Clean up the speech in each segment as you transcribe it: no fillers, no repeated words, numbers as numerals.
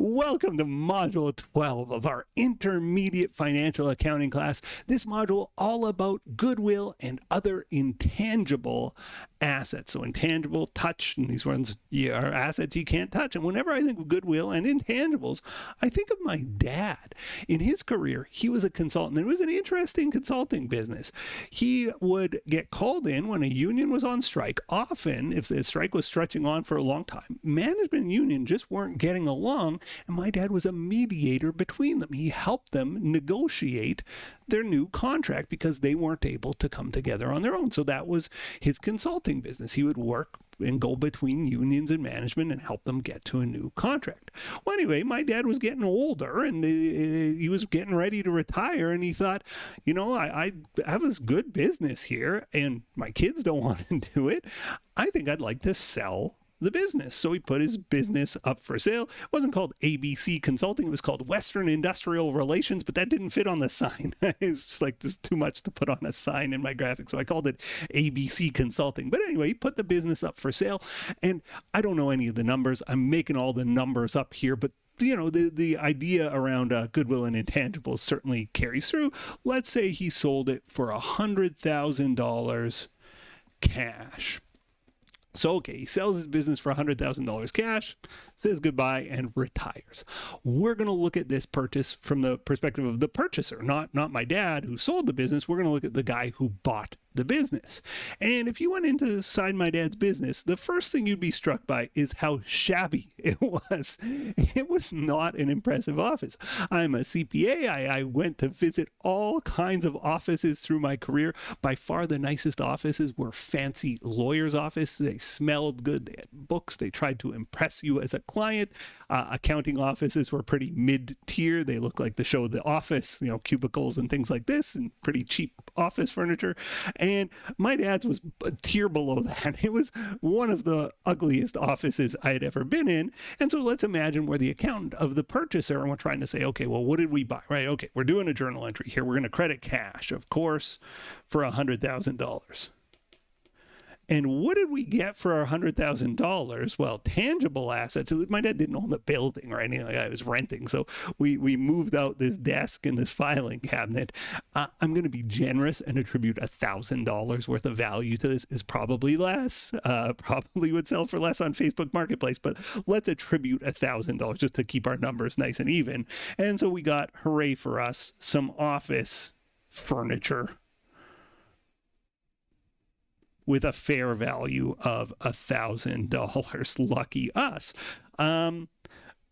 Welcome to Module 12 of our Intermediate Financial Accounting class. This module all about goodwill and other intangible assets. So intangible, touch, and these ones are assets you can't touch. And whenever I think of goodwill and intangibles, I think of my dad. In his career, he was a consultant. It was an interesting consulting business. He would get called in when a union was on strike. Often, if the strike was stretching on for a long time, management and union just weren't getting along, and my dad was a mediator between them. He helped them negotiate their new contract because they weren't able to come together on their own. So that was his consulting business. He would work and go between unions and management and help them get to a new contract. Well, anyway, my dad was getting older and he was getting ready to retire, and he thought, you know, I have this good business here and my kids don't want to do it. I think I'd like to sell the business. So he put his business up for sale. It wasn't called ABC Consulting. It was called Western Industrial Relations, but that didn't fit on the sign. It was just like, there's too much to put on a sign in my graphic. So I called it ABC Consulting. But anyway, he put the business up for sale. And I don't know any of the numbers. I'm making all the numbers up here, but you know, the idea around goodwill and intangibles certainly carries through. Let's say he sold it for $100,000 cash. So, okay, he sells his business for $100,000 cash, says goodbye, and retires. We're going to look at this purchase from the perspective of the purchaser, not my dad who sold the business. We're going to look at the guy who bought the business. And if you went inside my dad's business, the first thing you'd be struck by is how shabby it was. It was not an impressive office. I'm a CPA. I went to visit all kinds of offices through my career. By far the nicest offices were fancy lawyers' offices. They smelled good. They had books. They tried to impress you as a client. Accounting offices were pretty mid-tier. They looked like the show The Office, you know, cubicles and things like this, and pretty cheap office furniture. And my dad's was a tier below that. It was one of the ugliest offices I had ever been in. And so let's imagine we're the accountant of the purchaser and we're trying to say, okay, well, what did we buy? Right? Okay, we're doing a journal entry here. We're going to credit cash, of course, for $100,000. And what did we get for our $100,000? Well, tangible assets. My dad didn't own the building or anything like that. I was renting. So we moved out this desk and this filing cabinet. I'm going to be generous and attribute $1,000 worth of value to this. Is probably less. Probably would sell for less on Facebook Marketplace, but let's attribute $1,000 just to keep our numbers nice and even. And so we got, hooray for us, some office furniture with a fair value of $1,000. Lucky us.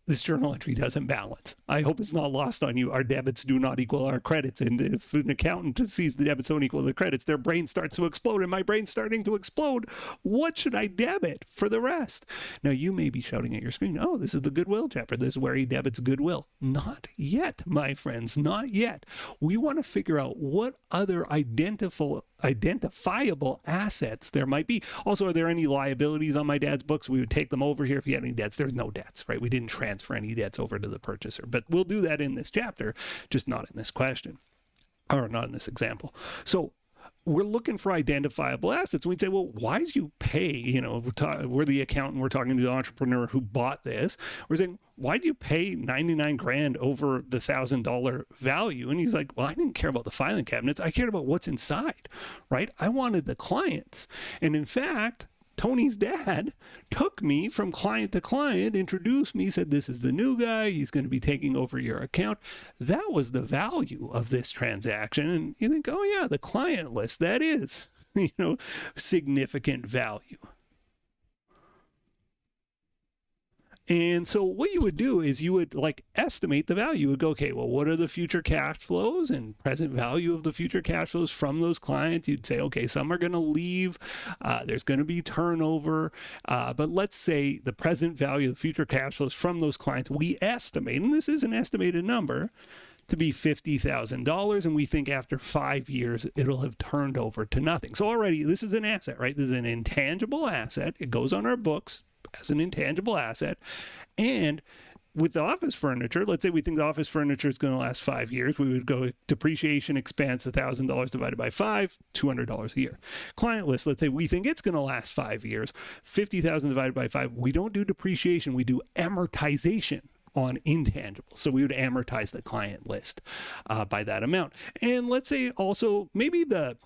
This journal entry doesn't balance. I hope it's not lost on you. Our debits do not equal our credits. And if an accountant sees the debits don't equal the credits, their brain starts to explode, and my brain's starting to explode. What should I debit for the rest? Now, you may be shouting at your screen, oh, this is the goodwill chapter. This is where he debits goodwill. Not yet, my friends, not yet. We want to figure out what other identifiable assets there might be. Also, are there any liabilities on my dad's books? We would take them over here if he had any debts. There's no debts, right? We didn't transfer any debts over to the purchaser, but we'll do that in this chapter, just not in this question, or not in this example. So we're looking for identifiable assets. We'd say, well, why did you pay? You know, we're the accountant. We're talking to the entrepreneur who bought this. We're saying, why do you pay $99,000 over the $1,000 value? And he's like, well, I didn't care about the filing cabinets. I cared about what's inside, right? I wanted the clients. And in fact, Tony's dad took me from client to client, introduced me, said, this is the new guy. He's going to be taking over your account. That was the value of this transaction. And you think, oh yeah, the client list, that is, you know, significant value. And so what you would do is you would like estimate the value. You would go, okay, well, what are the future cash flows and present value of the future cash flows from those clients? You'd say, okay, some are going to leave. There's going to be turnover. But let's say the present value of the future cash flows from those clients, we estimate, and this is an estimated number, to be $50,000. And we think after 5 years, it'll have turned over to nothing. So already this is an asset, right? This is an intangible asset. It goes on our books as an intangible asset. And with the office furniture, let's say we think the office furniture is going to last 5 years. We would go depreciation expense, $1,000 divided by 5, $200 a year. Client list, let's say we think it's going to last 5 years, $50,000 divided by 5. We don't do depreciation. We do amortization. on intangibles. So we would amortize the client list by that amount. And let's say also maybe the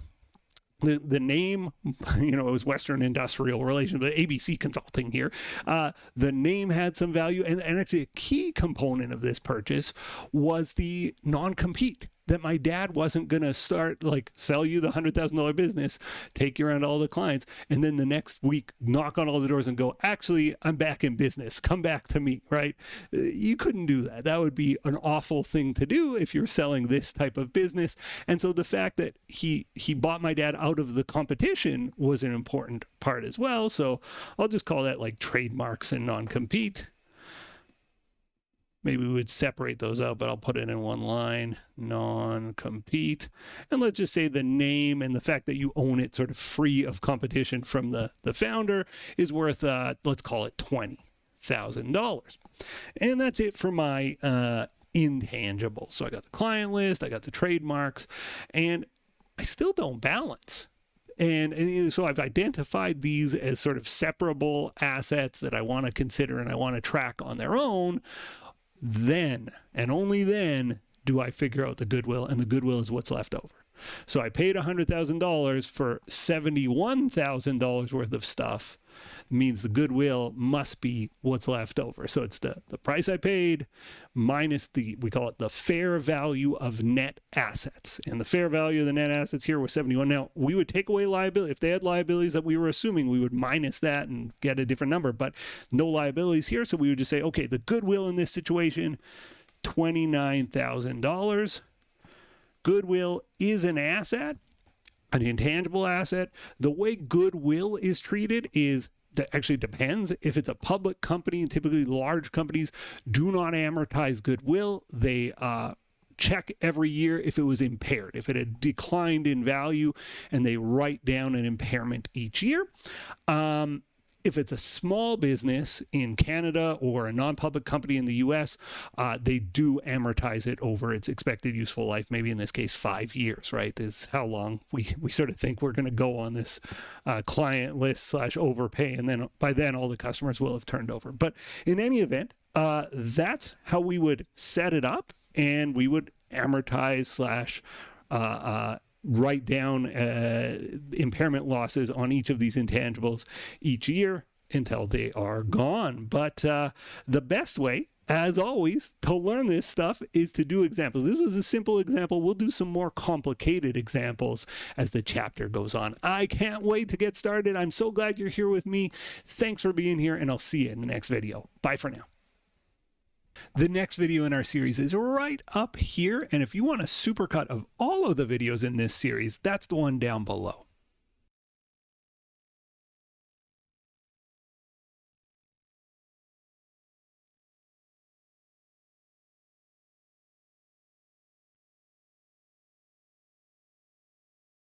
name, it was Western Industrial Relations, but ABC Consulting here. The name had some value. And actually a key component of this purchase was the non-compete, that my dad wasn't going to start sell you the $100,000 business, take you around all the clients, and then the next week knock on all the doors and go, actually, I'm back in business. Come back to me, right? You couldn't do that. That would be an awful thing to do if you're selling this type of business. And so the fact that he bought my dad out of the competition was an important part as well. So I'll just call that like trademarks and non-compete. Maybe we would separate those out, but I'll put it in one line, non-compete. And let's just say the name and the fact that you own it sort of free of competition from the founder is worth, let's call it $20,000. And that's it for my intangibles. So I got the client list, I got the trademarks, and I still don't balance. And so I've identified these as sort of separable assets that I want to consider and I want to track on their own. Then, and only then, do I figure out the goodwill, and the goodwill is what's left over. So I paid $100,000 for $71,000 worth of stuff. Means the goodwill must be what's left over. So it's the price I paid minus we call it the fair value of net assets. And the fair value of the net assets here was 71. Now, we would take away liability. If they had liabilities that we were assuming, we would minus that and get a different number, but no liabilities here. So we would just say, okay, the goodwill in this situation, $29,000. Goodwill is an asset, an intangible asset. The way goodwill is treated is that actually depends. If it's a public company, and typically large companies do not amortize goodwill. They check every year if it was impaired, if it had declined in value, and they write down an impairment each year. If it's a small business in Canada or a non-public company in the US, they do amortize it over its expected useful life, maybe in this case 5 years, right, is how long we sort of think we're going to go on this client list / overpay, and then by then all the customers will have turned over. But in any event, that's how we would set it up, and we would amortize / write down impairment losses on each of these intangibles each year until they are gone. But the best way, as always, to learn this stuff is to do examples. This was a simple example. We'll do some more complicated examples as the chapter goes on. I can't wait to get started. I'm so glad you're here with me. Thanks for being here, and I'll see you in the next video. Bye for now. The next video in our series is right up here, and if you want a supercut of all of the videos in this series, that's the one down below.